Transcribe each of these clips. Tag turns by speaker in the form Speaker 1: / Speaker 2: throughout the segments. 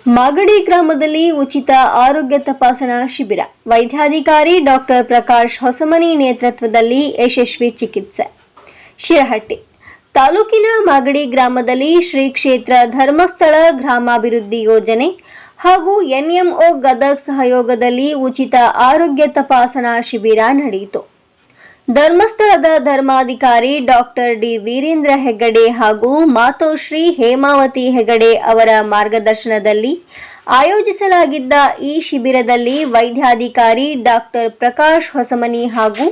Speaker 1: ಮಾಗಡಿ ಗ್ರಾಮದಲ್ಲಿ ಉಚಿತ ಆರೋಗ್ಯ ತಪಾಸಣಾ ಶಿಬಿರ. ವೈದ್ಯಾಧಿಕಾರಿ ಡಾಕ್ಟರ್ ಪ್ರಕಾಶ್ ಹೊಸಮನಿ ನೇತೃತ್ವದಲ್ಲಿ ಯಶಸ್ವಿ ಚಿಕಿತ್ಸೆ. ಶಿರಹಟ್ಟಿ ತಾಲೂಕಿನ ಮಾಗಡಿ ಗ್ರಾಮದಲ್ಲಿ ಶ್ರೀ ಕ್ಷೇತ್ರ ಧರ್ಮಸ್ಥಳ ಗ್ರಾಮಾಭಿವೃದ್ಧಿ ಯೋಜನೆ ಹಾಗೂ ಎನ್ಎಂಒ ಗದಗ್ ಸಹಯೋಗದಲ್ಲಿ ಉಚಿತ ಆರೋಗ್ಯ ತಪಾಸಣಾ ಶಿಬಿರ ನಡೆಯಿತು. ಧರ್ಮಸ್ಥಳದ ಧರ್ಮಾಧಿಕಾರಿ ಡಾಕ್ಟರ್ ಡಿ ವೀರೇಂದ್ರ ಹೆಗ್ಗಡೆ ಹಾಗೂ ಮಾತೋಶ್ರೀ ಹೇಮಾವತಿ ಹೆಗಡೆ ಅವರ ಮಾರ್ಗದರ್ಶನದಲ್ಲಿ ಆಯೋಜಿಸಲಾಗಿದ್ದ ಈ ಶಿಬಿರದಲ್ಲಿ ವೈದ್ಯಾಧಿಕಾರಿ ಡಾಕ್ಟರ್ ಪ್ರಕಾಶ್ ಹೊಸಮನಿ ಹಾಗೂ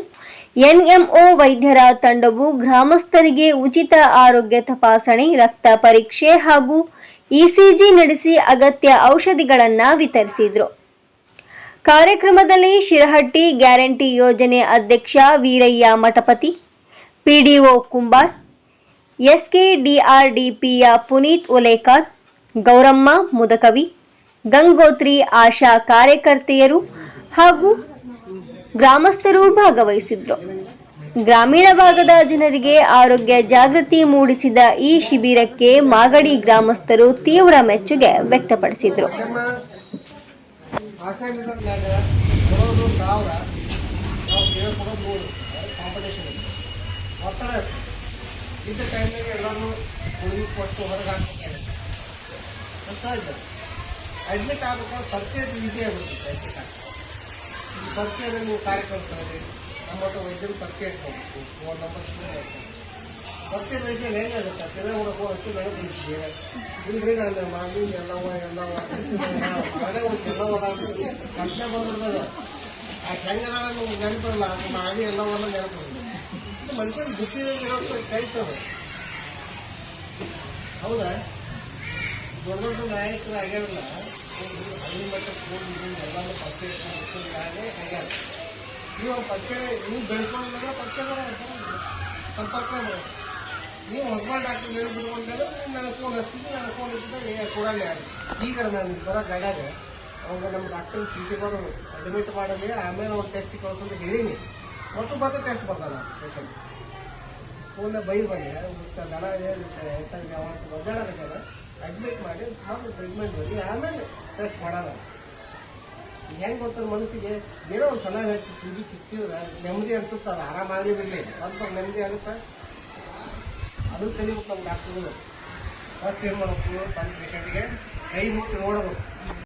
Speaker 1: ಎನ್ಎಂಒ ವೈದ್ಯರ ತಂಡವು ಗ್ರಾಮಸ್ಥರಿಗೆ ಉಚಿತ ಆರೋಗ್ಯ ತಪಾಸಣೆ, ರಕ್ತ ಪರೀಕ್ಷೆ ಹಾಗೂ ಇಸಿಜಿ ನಡೆಸಿ ಅಗತ್ಯ ಔಷಧಿಗಳನ್ನು ವಿತರಿಸಿದರು. ಕಾರ್ಯಕ್ರಮದಲ್ಲಿ ಶಿರಹಟ್ಟಿ ಗ್ಯಾರಂಟಿ ಯೋಜನೆ ಅಧ್ಯಕ್ಷ ವೀರಯ್ಯ ಮಠಪತಿ, ಪಿಡಿಒ ಕುಂಬಾರ್, ಎಸ್ಕೆಡಿಆರ್ಡಿಪಿಯ ಪುನೀತ್ ಓಲೇಕರ್, ಗೌರಮ್ಮ ಮುದಕವಿ, ಗಂಗೋತ್ರಿ ಆಶಾ ಕಾರ್ಯಕರ್ತೆಯರು ಹಾಗೂ ಗ್ರಾಮಸ್ಥರು ಭಾಗವಹಿಸಿದ್ರು. ಗ್ರಾಮೀಣ ಭಾಗದ ಜನರಿಗೆ ಆರೋಗ್ಯ ಜಾಗೃತಿ ಮೂಡಿಸಿದ ಈ ಶಿಬಿರಕ್ಕೆ ಮಾಗಡಿ ಗ್ರಾಮಸ್ಥರು ತೀವ್ರ ಮೆಚ್ಚುಗೆ ವ್ಯಕ್ತಪಡಿಸಿದರು.
Speaker 2: ಕೊಡೋದು 1000 ನಾವು ಕೊಡೋದು 3 ಕಾಂಪಿಟೇಷನ್ ಒತ್ತಡ ಇಂಥ ಟೈಮ್ನಾಗ ಎಲ್ಲರೂ ಹುಡುಗಿ ಕೊಟ್ಟು ಹೊರಗೆ ಹಾಕ್ಬೇಕಾದ್ರೆ ಸಹಜ. ಅಡ್ಮಿಟ್ ಆಗ್ಬೇಕಾದ್ರೆ ಪರಿಚಯ ಈಸಿ ಆಗಿಬಿಡ್ತೈತೆ. ಅಡ್ಮಿಟ್ ಆಗ್ತದೆ ಈ ಪರಿಚಯದಲ್ಲಿ ನೀವು ಕಾರ್ಯಕರ್ತರಲ್ಲಿ ನಮ್ಮ ಹತ್ರ ವೈದ್ಯರು ಪರಿಚಯ ಇಟ್ಕೋಬೇಕು. ಫೋನ್ ನಂಬರ್ ಪರಿಚಯ ಬೆಳೆಸಿ ಹೆಂಗಾಗುತ್ತೆ ತಿರುಗಿ ಹುಡುಗು ಅಷ್ಟು ನನಗೆ ಬಿಡ್ತಿದ್ದೇವೆ ಇಲ್ಲಿ ಮಾಡಿ ಎಲ್ಲವ ಪರಿಚಯ ಬಂದಿರ್ತದ. ಆ ಹೆಂಗದ ನಿಮ್ಗೆ ನೆನಪಿರಲ್ಲ, ಅದು ಮಾಡಿ ಎಲ್ಲವನ್ನ ನೆನಪಿರಲ್ಲ. ಮನುಷ್ಯನ ಬುದ್ಧಿಯಾಗಿರೋ ಕೈಸದು ಹೌದಾ. ದೊಡ್ಡ ದೊಡ್ಡ ನಾಯಕರು ಆಗ್ಯಾರಲ್ಲ, ಹಳ್ಳಿ ಮಟ್ಟಕ್ಕೆ ಹೋಗಿ ಎಲ್ಲಾನು ಪರಿಚಯ ಆಗ್ಯಾರ. ನೀವು ಪರಿಚಯ ನೀವು ಬೆಳೆಸ್ಕೊಂಡಿಲ್ಲ, ಪರಿಚಯ ಸಂಪರ್ಕ ಮಾಡಿ. ನೀವು ಹೊಸಬಾಳ್ ಡಾಕ್ಟರ್ ಹೇಳಿ ಬಿಡ್ಕೊಂಡ್ರೆ ನನ್ನ ಫೋನ್ ಹಚ್ತಿದ್ದೆ, ನನ್ನ ಫೋನ್ ಇರ್ತದೆ ಕೊಡಲ್ಲ. ಈಗ ನಾನು ಬರೋ ಗಾಡ್ಯಾಗ ಅವಾಗ ನಮ್ಮ ಡಾಕ್ಟರ್ ಚೀಟಿ ಬರೋ ಅಡ್ಮಿಟ್ ಮಾಡಲಿ, ಆಮೇಲೆ ಅವ್ರು ಟೆಸ್ಟ್ ಕಳ್ಸಂತ ಹೇಳೀನಿ. ಮತ್ತು ಮತ್ತೆ ಟೆಸ್ಟ್ ಬರ್ತಾನೆ ಪೇಷಂಟ್ ಫೋನ್ನ ಬೈದು ಬಂದೆ ದನ ಒದ್ದಾಡೋದಕ್ಕೆ ಅಡ್ಮಿಟ್ ಮಾಡಿ ಮತ್ತು ಟ್ರೀಟ್ಮೆಂಟ್ ಬರೀ ಆಮೇಲೆ ಟೆಸ್ಟ್ ಮಾಡೋಣ. ಹೆಂಗೆ ಗೊತ್ತ ಮನಸ್ಸಿಗೆ ಏನೋ ಒಂದು ಸಲ ಹಚ್ಚಿ ಚುಗಿ ಚುಚ್ಚಿದ್ರೆ ನೆಮ್ಮದಿ ಅನ್ಸುತ್ತೆ. ಅದು ಆರಾಮಾಗಲಿ ಬಿಡಲಿ ಸ್ವಲ್ಪ ನೆಮ್ಮದಿ ಆಗುತ್ತೆ. ಅದನ್ನು ಕಲಿಬೇಕು ನಮ್ಮ ಡಾಕ್ಟರ್ಗಳು. ಫಸ್ಟ್ ಏನು ಮಾಡಬೇಕು, ತನ್ನ ಪೇಷಂಟ್ಗೆ ಕೈ ಮುಟ್ಟಿ ನೋಡಬೇಕು.